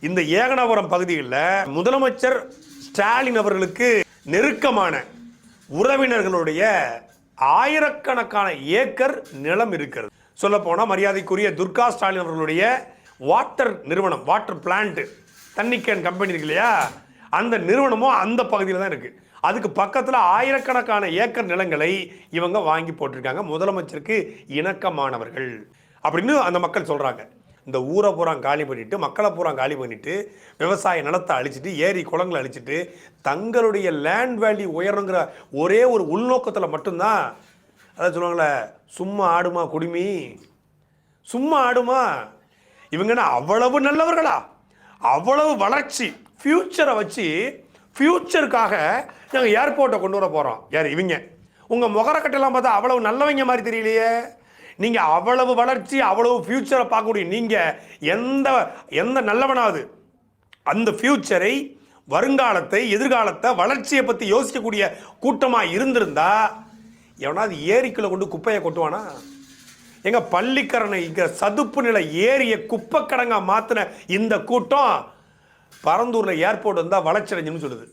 இந்த ஏகனாபுரம் பகுதியில் முதலமைச்சர் ஸ்டாலின் அவர்களுக்கு நெருக்கமான உறவினர்களுடைய ஆயிரக்கணக்கான ஏக்கர் நிலம் இருக்கிறது. சொல்ல போனால் மரியாதைக்குரிய துர்கா ஸ்டாலின் அவர்களுடைய வாட்டர் நிறுவனம், வாட்டர் பிளான்ட், தண்ணிக்கேன் கம்பெனி இருக்கு இல்லையா, அந்த நிறுவனமும் அந்த பகுதியில் தான் இருக்கு. அதுக்கு பக்கத்தில் ஆயிரக்கணக்கான ஏக்கர் நிலங்களை இவங்க வாங்கி போட்டிருக்காங்க. முதலமைச்சருக்கு இணக்கமானவர்கள் அப்படின்னு அந்த மக்கள் சொல்றாங்க. இந்த ஊரை பூரா காலி பண்ணிட்டு, மக்களை பூரா காலி பண்ணிட்டு, விவசாய நிலத்தை அழிச்சிட்டு, ஏரி குளங்களை அழிச்சிட்டு, தங்களுடைய லேண்ட் வேல்யூ உயரணுங்கிற ஒரே ஒரு உள்நோக்கத்தில் மட்டும்தான், அதான் சொல்லுவாங்களே, சும்மா ஆடுமா குடுமி, சும்மா ஆடுமா. இவங்கன்னா அவ்வளவு நல்லவர்களா, அவ்வளவு வளர்ச்சி, ஃபியூச்சரை வச்சு ஃபியூச்சருக்காக நாங்கள் ஏர்போர்ட்டை கொண்டு வர போகிறோம். யார் இவங்க? உங்கள் முகரக்கட்டெல்லாம் பார்த்தா அவ்வளவு நல்லவங்க மாதிரி தெரியலையே. நீங்கள் அவ்வளவு வளர்ச்சி, அவ்வளவு ஃபியூச்சரை பார்க்கக்கூடிய நீங்கள் எந்த நல்லவனாவது அந்த ஃபியூச்சரை, வருங்காலத்தை, எதிர்காலத்தை, வளர்ச்சியை பற்றி யோசிக்கக்கூடிய கூட்டமாக இருந்திருந்தா எவனாவது ஏரிக்குள்ளே கொண்டு குப்பையை கொட்டுவானா? எங்கள் பள்ளிக்கரணை இங்கே சதுப்பு நிலை ஏரியை குப்பை கடங்கா மாற்றின இந்த கூட்டம் பரந்தூரில் ஏர்போர்ட் வந்தால் வளர்ச்சி அடைஞ்சுன்னு சொல்லுது.